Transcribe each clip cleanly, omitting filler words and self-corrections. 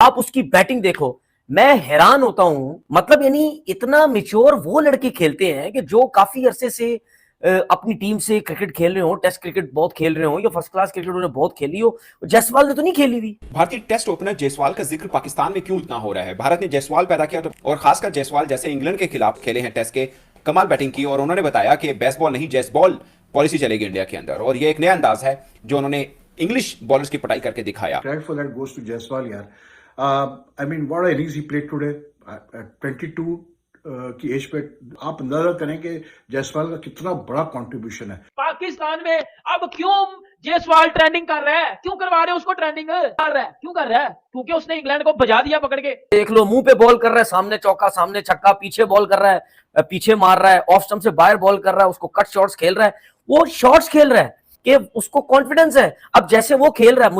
आप उसकी बैटिंग देखो, मैं हैरान होता हूं। मतलब यानी इतना मिच्योर वो लड़के खेलते हैं कि जो काफी अरसे से अपनी टीम से क्रिकेट खेल रहे हो, टेस्ट क्रिकेट बहुत खेल रहे हो या फर्स्ट क्लास क्रिकेट उन्होंने बहुत खेली हो। जायसवाल ने तो नहीं खेली हुई। भारतीय टेस्ट ओपनर जायसवाल का जिक्र पाकिस्तान में क्यों इतना हो रहा है? भारत ने जायसवाल पैदा किया तो, और खासकर जायसवाल जैसे इंग्लैंड के खिलाफ खेले हैं टेस्ट के, कमाल बैटिंग की और उन्होंने बताया कि बेसबॉल नहीं जैसबॉल पॉलिसी चलेगी इंडिया के अंदर, और ये एक नया अंदाज है जो उन्होंने इंग्लिश बॉलर्स की पटाई करके दिखाया। Credit for that goes to Jaiswal यार। I mean, what innings he played today at 22 की एज पे। आप अंदाजा करें कि जायसवाल का कितना बड़ा कंट्रीब्यूशन है। पाकिस्तान में अब क्यों जायसवाल ट्रेंडिंग कर रहा है? क्यों करवा रहे हैं उसको ट्रेंडिंग कर रहा है? क्यों कर रहा है? क्योंकि उसने इंग्लैंड को बजा दिया पकड़ के। देख लो, मुंह पे बॉल कर रहा है, सामने चौका सामने छक्का, पीछे बॉल कर रहा है, पीछे मार रहा है, ऑफ स्टंप से बाहर बॉल कर रहा है, उसको कट शॉट्स खेल रहा है, वो शॉट्स खेल रहा है कि उसको कॉन्फिडेंस है। अब जैसे वो खेल रहा है,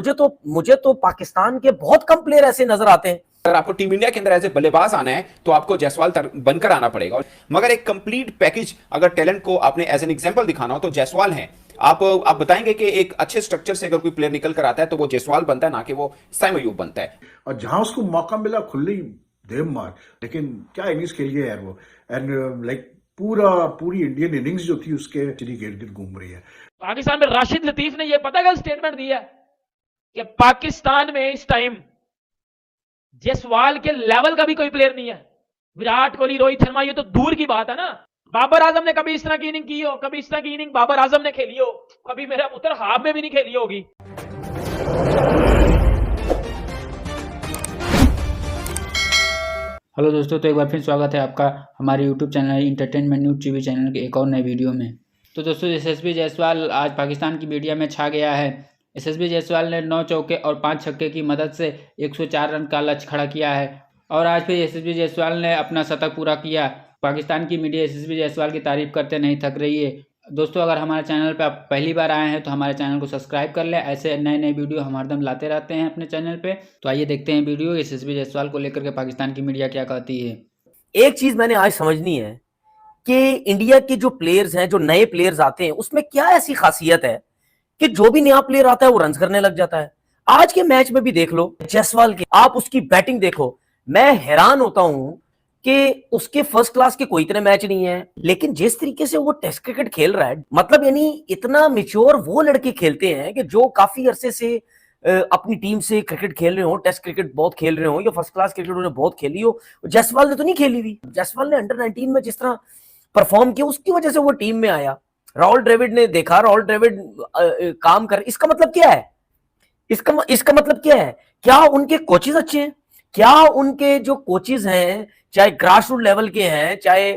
मुझे तो पाकिस्तान के बहुत कम प्लेयर ऐसे नजर आते हैं। अगर आपको टीम इंडिया के अंदर एज ए बल्लेबाज आना है तो आपको जायसवाल बनकर आना पड़ेगा, मगर एक कंप्लीट पैकेज अगर टैलेंट को आपने एज एन एग्जांपल दिखाना हो तो जायसवाल है। आप बताएंगे कि एक अच्छे स्ट्रक्चर से अगर कोई प्लेयर निकल कर आता है तो वो जायसवाल बनता है, ना कि वो साइम अयूब बनता है। और जहां उसको मौका मिला खुली देव मार, लेकिन क्या इनिंग्स खेल गया यार वो। एंड लाइक पूरी इंडियन इनिंग्स जो थी उसके गिर्द गिर्द घूम रही है। पाकिस्तान में राशिद लतीफ ने यह पता क्या स्टेटमेंट दिया कि पाकिस्तान में इस टाइम जायसवाल के लेवल का भी कोई प्लेयर नहीं है। विराट कोहली, रोहित शर्मा, ये तो दूर की बात है ना। बाबर आजम ने कभी इस तरह की इनिंग की हो? कभी इस तरह की इनिंग बाबर आजम ने खेली हो? कभी मेरा उत्तर हाफ में भी नहीं खेली होगी। हेलो दोस्तों, तो एक बार फिर स्वागत है आपका हमारे YouTube channel entertainment news TV channel के एक और नए वीडियो में। तो दोस्तों, यशस्वी जायसवाल आज पाकिस्तान की मीडिया में छा गया है। यशस्वी जायसवाल ने 9 चौके और 5 छक्के की मदद से 104 रन का लक्ष्य खड़ा किया है और आज फिर यशस्वी जायसवाल ने अपना शतक पूरा किया। पाकिस्तान की मीडिया यशस्वी जायसवाल की तारीफ करते नहीं थक रही है। दोस्तों, अगर हमारे चैनल पर आप पहली बार आए हैं तो हमारे चैनल को सब्सक्राइब कर लें। ऐसे नए नए वीडियो हम हरदम लाते रहते हैं अपने चैनल पे। तो आइए देखते हैं वीडियो यशस्वी जायसवाल को लेकर के पाकिस्तान की मीडिया क्या कहती है। एक चीज मैंने आज समझनी है कि इंडिया के जो प्लेयर्स हैं, जो नए प्लेयर्स आते हैं, उसमें क्या ऐसी खासियत है कि जो भी नया प्लेयर आता है वो रन करने लग जाता है। आज के मैच में भी देख लो जायसवाल की, आप उसकी बैटिंग देखो, मैं हैरान होता हूं कि उसके फर्स्ट क्लास के कोई इतने मैच नहीं है, लेकिन जिस तरीके से वो टेस्ट क्रिकेट खेल रहा है, मतलब यानी इतना मिच्योर वो लड़के खेलते हैं कि जो काफी अरसे से अपनी टीम से क्रिकेट खेल रहे हो, टेस्ट क्रिकेट बहुत खेल रहे हो या फर्स्ट क्लास क्रिकेट उन्होंने बहुत खेली हो। जायसवाल ने तो नहीं खेली हुई। जायसवाल ने अंडर 19 में जिस तरह परफॉर्म किया उसकी वजह से वो टीम में आया। राहुल द्रविड़ ने देखा, राहुल द्रविड़ काम कर, इसका मतलब क्या है? इसका मतलब क्या है? क्या उनके कोचेज अच्छे हैं? क्या उनके जो कोचेज हैं, चाहे ग्रास रूट लेवल के हैं, चाहे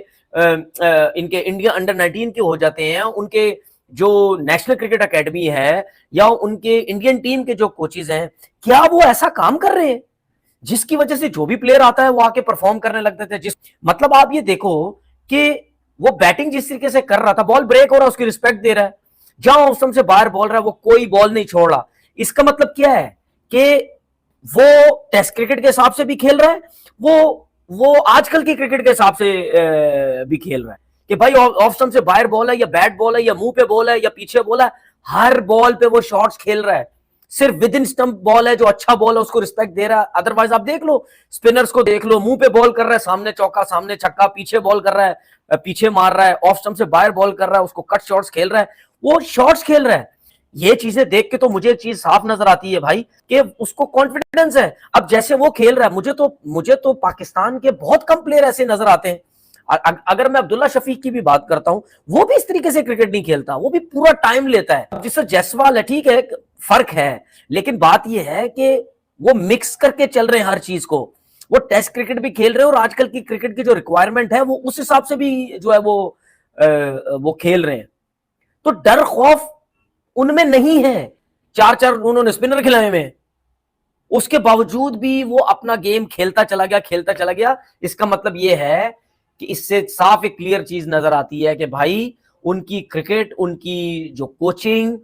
इनके इंडिया अंडर 19 के हो जाते हैं, उनके जो नेशनल क्रिकेट एकेडमी है या उनके इंडियन टीम के जो कोचेज हैं, क्या वो ऐसा काम कर रहे हैं जिसकी वजह से जो भी प्लेयर आता है वो आके परफॉर्म करने लगते थे? मतलब आप ये देखो कि वो बैटिंग जिस तरीके से कर रहा था, बॉल ब्रेक हो रहा है उसकी रिस्पेक्ट दे रहा है, जहां ऑफ स्टंप से बाहर बॉल रहा है वो कोई बॉल नहीं छोड़ रहा। इसका मतलब क्या है कि वो टेस्ट क्रिकेट के हिसाब से भी खेल रहा है, वो आजकल की क्रिकेट के हिसाब से भी खेल रहा है कि भाई ऑफ स्टंप से बाहर बॉल है या बैट बॉल है या मुंह पे बॉल है या पीछे बॉल है, हर बॉल पे वो शॉट्स खेल रहा है। सिर्फ विद इन स्टंप बॉल है जो अच्छा बॉल है उसको रिस्पेक्ट दे रहा है। अदरवाइज आप देख लो, स्पिनर्स को देख लो, मुंह पे बॉल कर रहा है, सामने चौका सामने छक्का, पीछे बॉल कर रहा है, पीछे मार रहा है, ऑफ स्टंप से बाहर बॉल कर रहा है, उसको कट शॉट्स खेल रहा है, वो शॉट्स खेल रहा है। ये चीजें देख के तो मुझे चीज साफ नजर आती है भाई कि उसको कॉन्फिडेंस है। अब जैसे वो खेल रहा है, मुझे तो पाकिस्तान के बहुत कम प्लेयर ऐसे नजर आते हैं। अगर मैं अब्दुल्ला शफीक की भी बात करता हूं, वो भी इस तरीके से क्रिकेट नहीं खेलता, वो भी पूरा टाइम लेता है। जिससे जायसवाल है, ठीक है, फर्क है, लेकिन बात यह है कि वो मिक्स करके चल रहे हैं हर चीज को। वो टेस्ट क्रिकेट भी खेल रहे हैं और आजकल की क्रिकेट की जो रिक्वायरमेंट है वो उस हिसाब से भी जो है वो खेल रहे हैं। तो डर खौफ उनमें नहीं है। 4-4 उन्होंने स्पिनर खिलाए में, उसके बावजूद भी वो अपना गेम खेलता चला गया। इसका मतलब ये है कि इससे साफ एक क्लियर चीज नजर आती है कि भाई उनकी क्रिकेट, उनकी जो कोचिंग,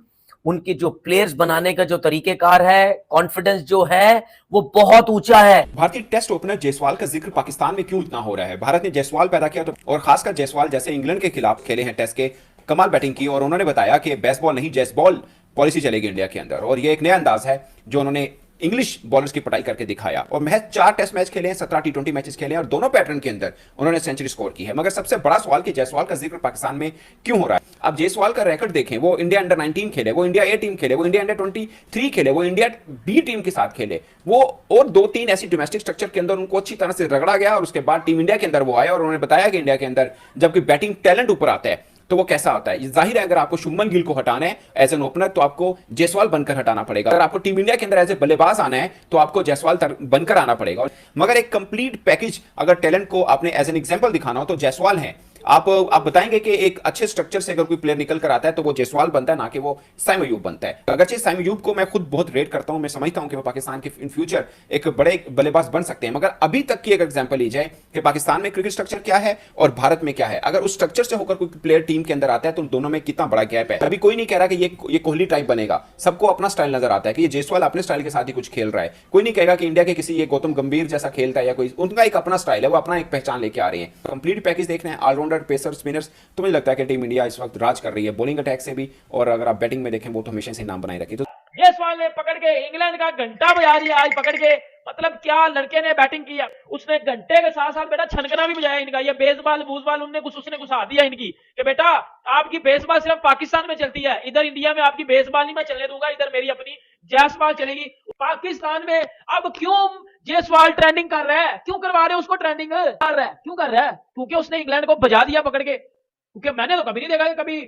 उनके जो प्लेयर्स बनाने का जो तरीकेकार है, कॉन्फिडेंस जो है वो बहुत ऊंचा है। भारतीय टेस्ट ओपनर जायसवाल का जिक्र पाकिस्तान में क्यों इतना हो रहा है? भारत ने जायसवाल पैदा किया तो, और खासकर जायसवाल जैसे इंग्लैंड के खिलाफ खेले हैं टेस्ट के, कमाल बैटिंग की और उन्होंने बताया कि बेसबॉल नहीं जैसबॉल पॉलिसी चलेगी इंडिया के अंदर, और ये एक नया अंदाज है जो उन्होंने इंग्लिश बॉलर्स की पटाई करके दिखाया और महज 4 टेस्ट मैच खेले हैं, 17 टी20 मैचेस खेले हैं और दोनों पैटर्न के अंदर उन्होंने सेंचुरी स्कोर की है। मगर सबसे बड़ा सवाल कि जायसवाल का जिक्र पाकिस्तान में क्यों हो रहा है। अब जायसवाल का रिकॉर्ड देखें, वो इंडिया अंडर 19 खेले, वो इंडिया ए टीम खेले, वो इंडिया अंडर 23 खेले, वो इंडिया बी टीम के साथ खेले, वो और 2-3 ऐसी डोमेस्टिक स्ट्रक्चर के अंदर उनको अच्छी तरह से रगड़ा गया और उसके बाद टीम इंडिया के अंदर वो आए और उन्होंने बताया कि इंडिया के अंदर जबकि बैटिंग टैलेंट ऊपर आता है तो वो कैसा होता है। जाहिर है अगर आपको शुभमन गिल को हटाना है एज एन ओपनर तो आपको जायसवाल बनकर हटाना पड़ेगा। अगर आपको टीम इंडिया के अंदर एज ए बल्लेबाज आना है तो आपको जायसवाल बनकर आना पड़ेगा। मगर एक कंप्लीट पैकेज अगर टैलेंट को आपने एज एन एग्जांपल दिखाना हो तो जायसवाल है। आप बताएंगे कि एक अच्छे स्ट्रक्चर से अगर कोई प्लेयर निकल कर आता है तो वो जायसवाल बनता है, ना कि वो साइम अयूब बनता है। अगरचे साइम अयूब को मैं खुद बहुत रेट करता हूं, मैं समझता हूं कि वो पाकिस्तान के इन फ्यूचर एक बड़े बल्लेबाज बन सकते हैं, मगर अभी तक की एक एग्जांपल ली जाए कि पाकिस्तान में क्रिकेट स्ट्रक्चर क्या है और भारत में क्या है। अगर उस स्ट्रक्चर से होकर कोई प्लेयर टीम के अंदर आता है तो दोनों में कितना बड़ा गैप है। अभी कोई नहीं कह रहा कि ये कोहली टाइप बनेगा, सबको अपना स्टाइल नजर आता है कि ये जायसवाल अपने स्टाइल के साथ ही कुछ खेल रहा है। कोई नहीं कहेगा कि इंडिया के किसी ये गौतम गंभीर जैसा खेलता है या कोई, उनका एक अपना स्टाइल है, वो अपना एक पहचान लेके आ रही है। कंप्लीट पैकेज देख रहे हैं, ऑलराउंडर, पेसर, स्पिनर्स, तो मुझे लगता है कि टीम इंडिया इस वक्त राज कर रही है बॉलिंग अटैक से भी, और अगर आप बैटिंग में देखें वो तो हमेशा से नाम बनाए रखी। तो जायसवाल ने पकड़ के इंग्लैंड का घंटा बजा दिया आज पकड़ के, मतलब क्या लड़के ने बैटिंग किया, उसने घंटे के साथ साथ बेटा छनकना भी बजाया इनका। ये बेसबॉल बूसबॉल उसने घुसा दिया इनकी कि बेटा आपकी बेसबॉल सिर्फ पाकिस्तान में चलती है, इधर इंडिया में आपकी बेसबॉल नहीं मैं चलने दूंगा, इधर मेरी अपनी जायसवाल चलेगी। पाकिस्तान में अब क्यों जायसवाल ट्रेंडिंग कर रहा है, क्यों करवा रहे हैं उसको ट्रेंडिंग कर रहा है, क्यों कर रहा है? क्योंकि उसने इंग्लैंड को बजा दिया पकड़ के। क्योंकि मैंने तो कभी नहीं देखा कि कभी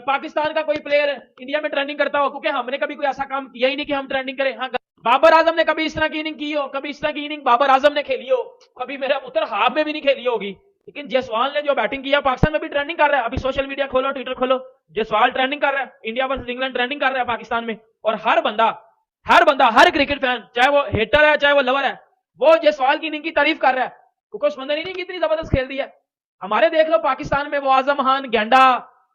पाकिस्तान का कोई प्लेयर इंडिया में ट्रेंडिंग करता हो, क्योंकि हमने कभी कोई ऐसा काम किया ही नहीं कि हम ट्रेंडिंग करें। हाँ, बाबर आजम ने कभी इस तरह की इनिंग की हो, कभी इस तरह की इनिंग बाबर आजम ने खेली हो, कभी मेरा पुत्र हाफ में भी नहीं खेली होगी। लेकिन जायसवाल ने जो बैटिंग किया पाकिस्तान में भी ट्रेंडिंग कर रहा है। अभी सोशल मीडिया खोलो, ट्विटर खोलो, जायसवाल ट्रेंडिंग कर रहा है, इंडिया वर्सेस इंग्लैंड ट्रेंडिंग कर रहा है पाकिस्तान में। और हर बंदा हर क्रिकेट फैन, चाहे वो हेटर है चाहे वो लवर है, वो जायसवाल की इनिंग की तारीफ कर रहा है, क्योंकि उस बंदे ने इनिंग कितनी जबरदस्त खेल दी है। हमारे देख लो पाकिस्तान में वो आजम खान, गेंडा,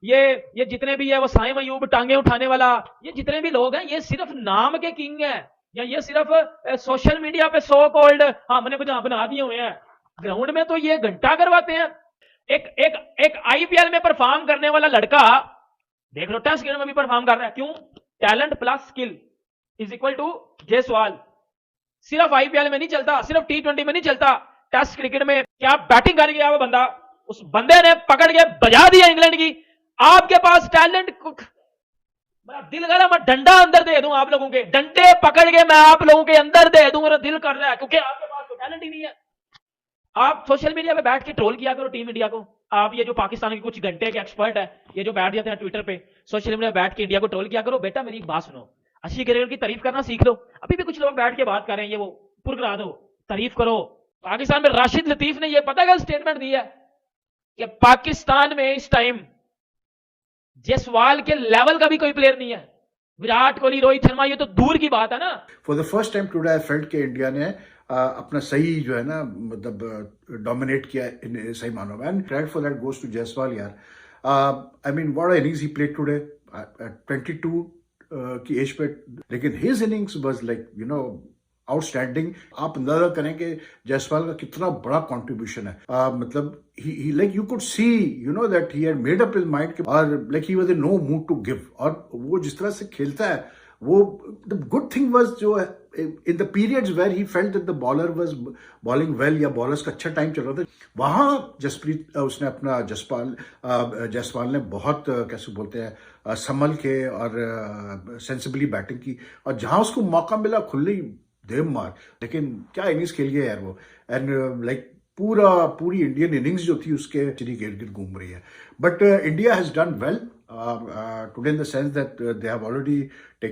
ये जितने भी है, वो साइम अयूब, टांगे उठाने वाला, ये जितने भी लोग हैं ये सिर्फ नाम के किंग हैं, या ये सिर्फ सोशल मीडिया पे सो कॉल्ड हमने बना दिए हुए हैं। ग्राउंड में तो ये घंटा करवाते हैं। एक आईपीएल में परफॉर्म करने वाला लड़का देख लो टेस्ट क्रिकेट में भी परफॉर्म कर रहा है। क्यों? Talent plus skill is equal to Jaiswal. सिर्फ आईपीएल में नहीं चलता, सिर्फ टी20 में नहीं चलता, टेस्ट क्रिकेट में क्या बैटिंग कर गया वो बंदा, उस बंदे ने पकड़ के बजा दिया इंग्लैंड की। आपके पास टैलेंट, मेरा दिल कर रहा है मैं डंडा अंदर दे दूं आप लोगों के, डंडे पकड़ के मैं आप लोगों के अंदर दे दूं, मेरा दिल कर रहा है, क्योंकि आपके पास तो टैलेंट ही नहीं है। आप सोशल मीडिया पे बैठ के ट्रोल किया करो टीम इंडिया को। आप ये जो पाकिस्तान के कुछ घंटे के एक्सपर्ट है, ये जो बैठ जाते हैं ट्विटर पे, सोशल मीडिया पे बैठ के इंडिया को ट्रोल किया करो। बेटा मेरी एक बात सुनो, अच्छी क्रिकेट की तारीफ करना सीख लो। अभी भी कुछ लोग बैठ के बात कर रहे हैं, ये वो पुरकरा दो, तारीफ करो। पाकिस्तान में राशिद लतीफ ने ये पता क्या स्टेटमेंट दिया कि पाकिस्तान में इस टाइम जायसवाल के लेवल का भी कोई प्लेयर नहीं है। विराट कोहली, रोहित शर्मा, ये तो दूर की बात है ना। For the first time today I felt कि इंडिया ने अपना सही जो है ना मतलब डोमिनेट किया इन सही मानों में, and credit for that goes to Jaiswal यार। I mean what innings he played today at 22 की एज पे, लेकिन his innings was like you know outstanding. आप अंदाजा करें कि जायसवाल का कितना बड़ा कंट्रीब्यूशन है। मतलब he like you could see you know that he had made up his mind और like he was in no mood to give, और वो जिस तरह से खेलता है वो, the good thing was जो in the periods where he felt that the bowler was bowling well या bowlers का अच्छा टाइम चल रहा था, वहाँ जसप्रीत उसने अपना जायसवाल ने बहुत कैसे बोलते हैं संभल के और सेंसिबली बैटिंग की, और जहाँ उसको मौका मिला खुली देव मार। लेकिन क्या इनिंग्स खेल गया यार वो, एंड लाइक पूरी इंडियन इनिंग्स जो थी उसके चिरी गिर गिर घूम रही है। But India has done well today in the sense that they have already taken